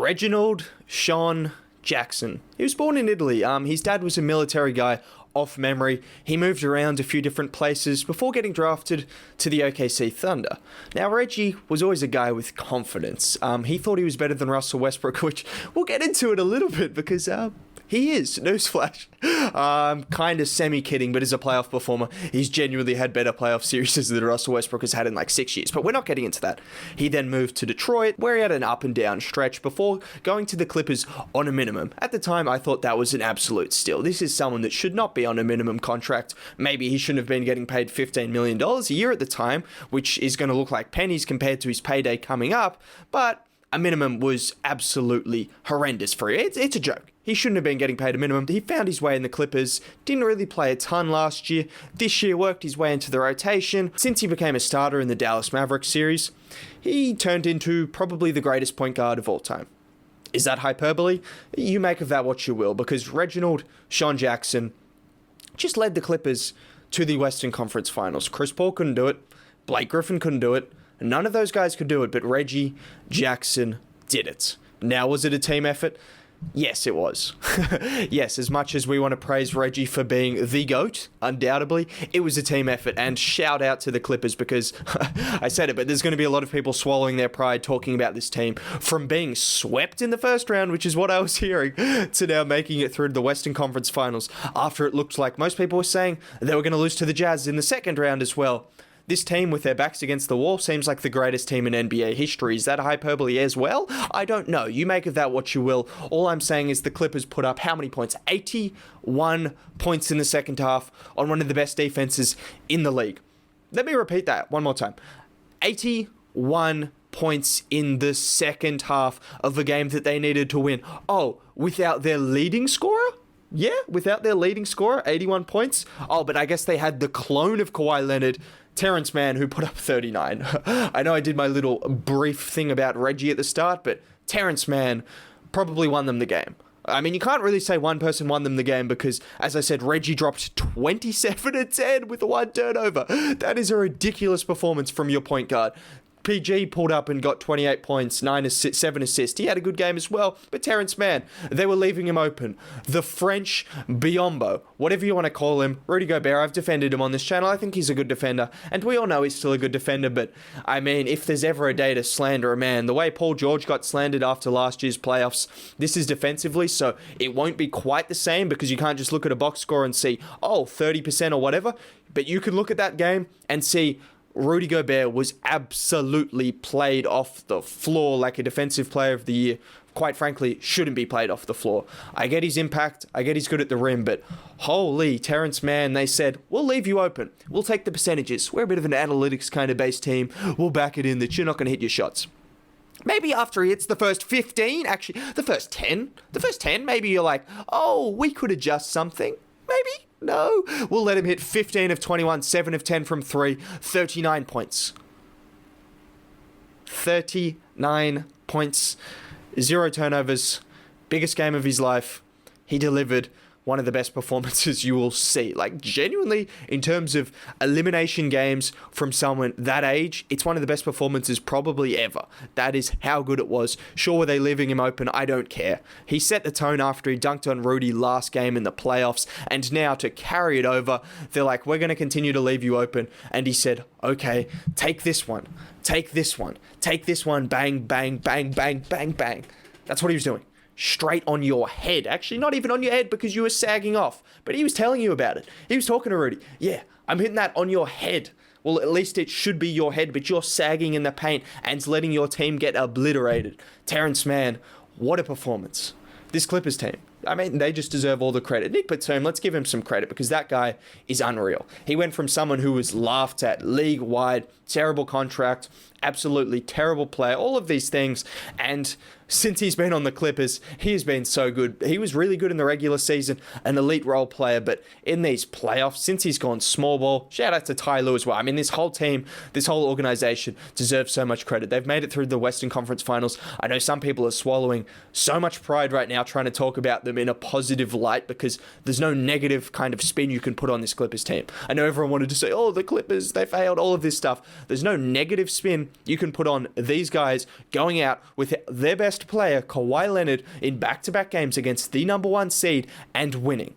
Reginald Shon Jackson. He was born in Italy. His dad was a military guy. Off memory, he moved around a few different places before getting drafted to the OKC Thunder. Now, Reggie was always a guy with confidence. He thought he was better than Russell Westbrook, which we'll get into it a little bit because he is. Newsflash. Kind of semi-kidding, but as a playoff performer, he's genuinely had better playoff series than Russell Westbrook has had in like 6 years. But we're not getting into that. He then moved to Detroit, where he had an up and down stretch before going to the Clippers on a minimum. At the time, I thought that was an absolute steal. This is someone that should not be on a minimum contract. Maybe he shouldn't have been getting paid $15 million a year at the time, which is going to look like pennies compared to his payday coming up. But a minimum was absolutely horrendous for him. It's a joke. He shouldn't have been getting paid a minimum. He found his way in the Clippers, didn't really play a ton last year. This year worked his way into the rotation. Since he became a starter in the Dallas Mavericks series, he turned into probably the greatest point guard of all time. Is that hyperbole? You make of that what you will, because Reginald Shon Jackson just led the Clippers to the Western Conference Finals. Chris Paul couldn't do it. Blake Griffin couldn't do it. None of those guys could do it, but Reggie Jackson did it. Now, was it a team effort? Yes, it was. Yes, as much as we want to praise Reggie for being the GOAT, undoubtedly, it was a team effort. And shout out to the Clippers because, I said it, but there's going to be a lot of people swallowing their pride talking about this team from being swept in the first round, which is what I was hearing, to now making it through the Western Conference Finals after it looked like most people were saying they were going to lose to the Jazz in the second round as well. This team, with their backs against the wall, seems like the greatest team in NBA history. Is that hyperbole as well? I don't know. You make of that what you will. All I'm saying is the Clippers put up how many points? 81 points in the second half on one of the best defenses in the league. Let me repeat that one more time. 81 points in the second half of a game that they needed to win. Oh, without their leading scorer? Yeah, without their leading scorer, 81 points. Oh, but I guess they had the clone of Kawhi Leonard, Terance Mann, who put up 39. I know I did my little brief thing about Reggie at the start, but Terance Mann probably won them the game. I mean, you can't really say one person won them the game because, as I said, Reggie dropped 27-10 with the one turnover. That is a ridiculous performance from your point guard. PG pulled up and got 28 points, 7 assists. He had a good game as well. But Terance Mann, they were leaving him open. The French Biombo, whatever you want to call him, Rudy Gobert, I've defended him on this channel. I think he's a good defender. And we all know he's still a good defender. But, I mean, if there's ever a day to slander a man, the way Paul George got slandered after last year's playoffs, this is defensively. So it won't be quite the same because you can't just look at a box score and see, 30% or whatever. But you can look at that game and see Rudy Gobert was absolutely played off the floor like a defensive player of the year. Quite frankly, shouldn't be played off the floor. I get his impact. I get he's good at the rim, but holy, Terance Mann, they said, we'll leave you open. We'll take the percentages. We're a bit of an analytics kind of based team. We'll back it in that you're not going to hit your shots. Maybe after he hits the first 15, actually, the first 10, maybe you're like, we could adjust something. Maybe. No, we'll let him hit 15 of 21, 7 of 10 from 3, 39 points. 39 points, 0 turnovers, biggest game of his life. He delivered one of the best performances you will see. Like, genuinely, in terms of elimination games from someone that age, it's one of the best performances probably ever. That is how good it was. Sure, were they leaving him open? I don't care. He set the tone after he dunked on Rudy last game in the playoffs, and now to carry it over, they're like, we're going to continue to leave you open. And he said, okay, take this one, take this one, take this one, bang, bang, bang, bang, bang, bang. That's what he was doing. Straight on your head. Actually, not even on your head because you were sagging off. But he was telling you about it. He was talking to Rudy. Yeah, I'm hitting that on your head. Well, at least it should be your head, but you're sagging in the paint and letting your team get obliterated. Terance Mann, what a performance. This Clippers team, I mean, they just deserve all the credit. Nick Batum, let's give him some credit because that guy is unreal. He went from someone who was laughed at league-wide, terrible contract, absolutely terrible player, all of these things, and since he's been on the Clippers, he has been so good. He was really good in the regular season, an elite role player, but in these playoffs, since he's gone small ball, shout out to Ty Lue as well. I mean, this whole team, this whole organization deserves so much credit. They've made it through the Western Conference Finals. I know some people are swallowing so much pride right now trying to talk about them in a positive light because there's no negative kind of spin you can put on this Clippers team. I know everyone wanted to say, the Clippers, they failed, all of this stuff. There's no negative spin you can put on these guys going out with their best player, Kawhi Leonard, in back-to-back games against the number 1 seed and winning.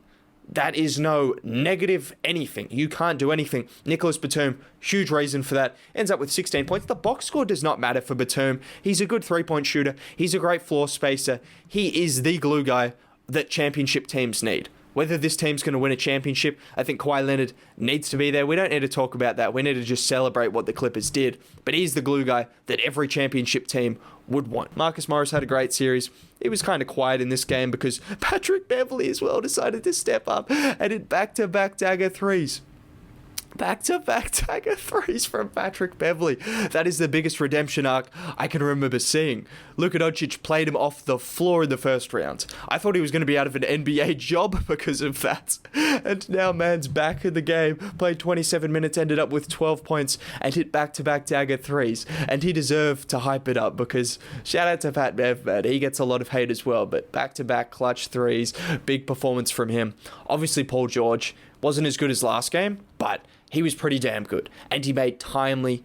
That is no negative anything. You can't do anything. Nicholas Batum, huge reason for that, ends up with 16 points. The box score does not matter for Batum. He's a good three-point shooter. He's a great floor spacer. He is the glue guy that championship teams need. Whether this team's going to win a championship, I think Kawhi Leonard needs to be there. We don't need to talk about that. We need to just celebrate what the Clippers did. But he's the glue guy that every championship team would want. Marcus Morris had a great series. He was kind of quiet in this game because Patrick Beverley as well decided to step up and hit back-to-back dagger threes. Back-to-back dagger threes from Patrick Beverley. That is the biggest redemption arc I can remember seeing. Luka Doncic played him off the floor in the first round. I thought he was going to be out of an NBA job because of that. And now man's back in the game, played 27 minutes, ended up with 12 points, and hit back-to-back dagger threes. And he deserved to hype it up because shout out to Pat Bev, man. He gets a lot of hate as well, but back-to-back clutch threes, big performance from him. Obviously, Paul George wasn't as good as last game, but he was pretty damn good. And he made timely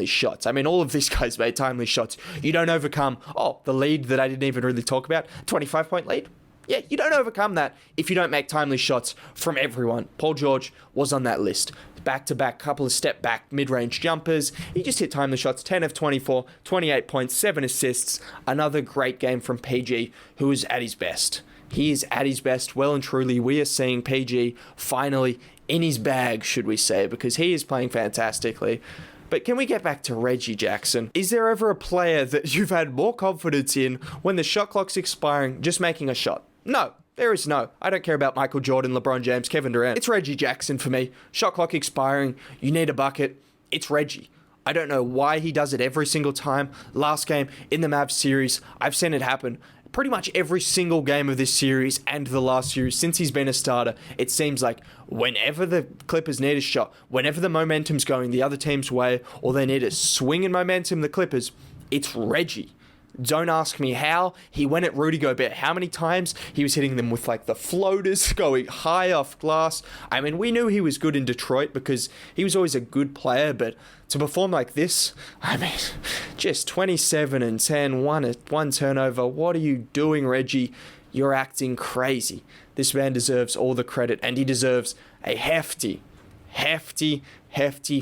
shots. I mean, all of these guys made timely shots. You don't overcome, the lead that I didn't even really talk about, 25-point lead. Yeah, you don't overcome that if you don't make timely shots from everyone. Paul George was on that list. Back-to-back, couple of step-back mid-range jumpers. He just hit timely shots, 10 of 24, 28 points, 7 assists. Another great game from PG, who is at his best. He is at his best, well and truly. We are seeing PG finally in his bag, should we say, because he is playing fantastically. But can we get back to Reggie Jackson? Is there ever a player that you've had more confidence in when the shot clock's expiring, just making a shot? No. There is no. I don't care about Michael Jordan, LeBron James, Kevin Durant. It's Reggie Jackson for me. Shot clock expiring. You need a bucket. It's Reggie. I don't know why he does it every single time. Last game in the Mavs series, I've seen it happen. Pretty much every single game of this series and the last series since he's been a starter, it seems like whenever the Clippers need a shot, whenever the momentum's going the other team's way, or they need a swing in momentum, the Clippers, it's Reggie. Don't ask me how. He went at Rudy Gobert. How many times he was hitting them with like the floaters going high off glass. I mean, we knew he was good in Detroit because he was always a good player, but to perform like this, I mean, just 27 and 10, one turnover. What are you doing, Reggie? You're acting crazy. This man deserves all the credit, and he deserves a hefty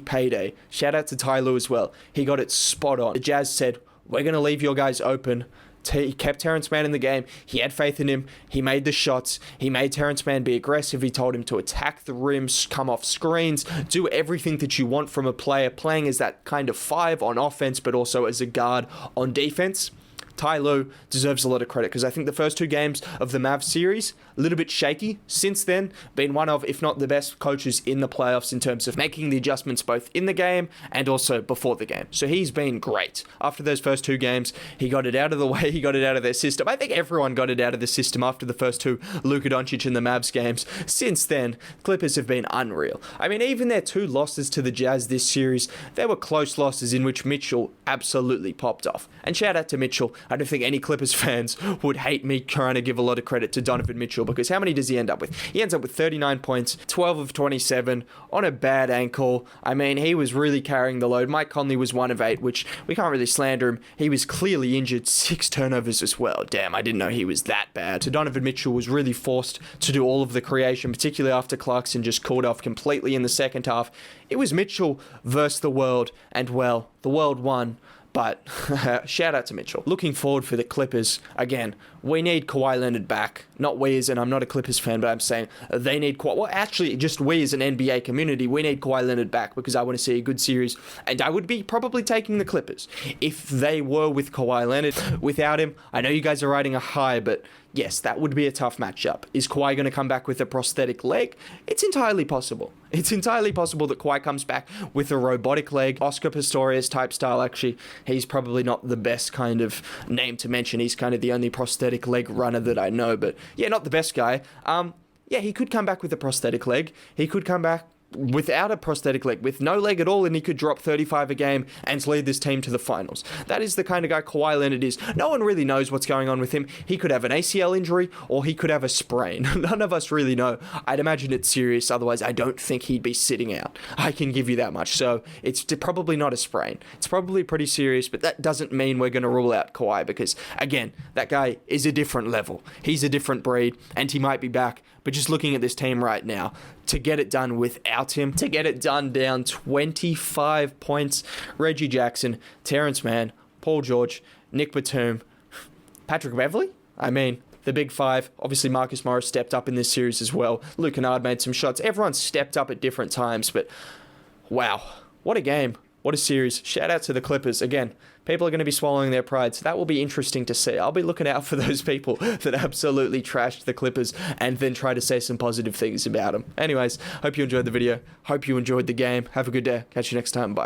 payday. Shout out to Ty Lue as well. He got it spot on. The Jazz said, we're going to leave your guys open. He kept Terance Mann in the game. He had faith in him. He made the shots. He made Terance Mann be aggressive. He told him to attack the rims, come off screens, do everything that you want from a player playing as that kind of 5 on offense, but also as a guard on defense. Ty Lue deserves a lot of credit because I think the first 2 games of the Mavs series, a little bit shaky. Since then, been one of, if not the best coaches in the playoffs in terms of making the adjustments both in the game and also before the game. So he's been great. After those first 2 games, he got it out of the way. He got it out of their system. I think everyone got it out of the system after the first 2 Luka Doncic and the Mavs games. Since then, Clippers have been unreal. I mean, even their 2 losses to the Jazz this series, they were close losses in which Mitchell absolutely popped off. And shout out to Mitchell. I don't think any Clippers fans would hate me trying to give a lot of credit to Donovan Mitchell because how many does he end up with? He ends up with 39 points, 12 of 27 on a bad ankle. I mean, he was really carrying the load. Mike Conley was 1 of 8, which we can't really slander him. He was clearly injured, 6 turnovers as well. Damn, I didn't know he was that bad. So Donovan Mitchell was really forced to do all of the creation, particularly after Clarkson just cooled off completely in the second half. It was Mitchell versus the world, and well, the world won. But shout out to Mitchell. Looking forward for the Clippers. Again, we need Kawhi Leonard back. Not we as, and I'm not a Clippers fan, but I'm saying they need Kawhi. Well, actually, just we as an NBA community, we need Kawhi Leonard back because I want to see a good series. And I would be probably taking the Clippers if they were with Kawhi Leonard. Without him, I know you guys are riding a high, but yes, that would be a tough matchup. Is Kawhi going to come back with a prosthetic leg? It's entirely possible. It's entirely possible that Kawhi comes back with a robotic leg. Oscar Pistorius type style, actually. He's probably not the best kind of name to mention. He's kind of the only prosthetic leg runner that I know. But yeah, not the best guy. Yeah, he could come back with a prosthetic leg. He could come back without a prosthetic leg, with no leg at all, and he could drop 35 a game and lead this team to the finals. That is the kind of guy Kawhi Leonard is. No one really knows what's going on with him. He could have an ACL injury, or he could have a sprain. None of us really know. I'd imagine it's serious, otherwise I don't think he'd be sitting out. I can give you that much. So it's probably not a sprain. It's probably pretty serious, but that doesn't mean we're going to rule out Kawhi, because, again, that guy is a different level. He's a different breed, and he might be back. But just looking at this team right now, to get it done without him, to get it done down 25 points, Reggie Jackson, Terance Mann, Paul George, Nick Batum, Patrick Beverley? I mean, the big five. Obviously, Marcus Morris stepped up in this series as well. Luke Kennard made some shots. Everyone stepped up at different times, but wow, what a game. What a series. Shout out to the Clippers. Again, people are going to be swallowing their pride, so that will be interesting to see. I'll be looking out for those people that absolutely trashed the Clippers and then try to say some positive things about them. Anyways, hope you enjoyed the video. Hope you enjoyed the game. Have a good day. Catch you next time. Bye.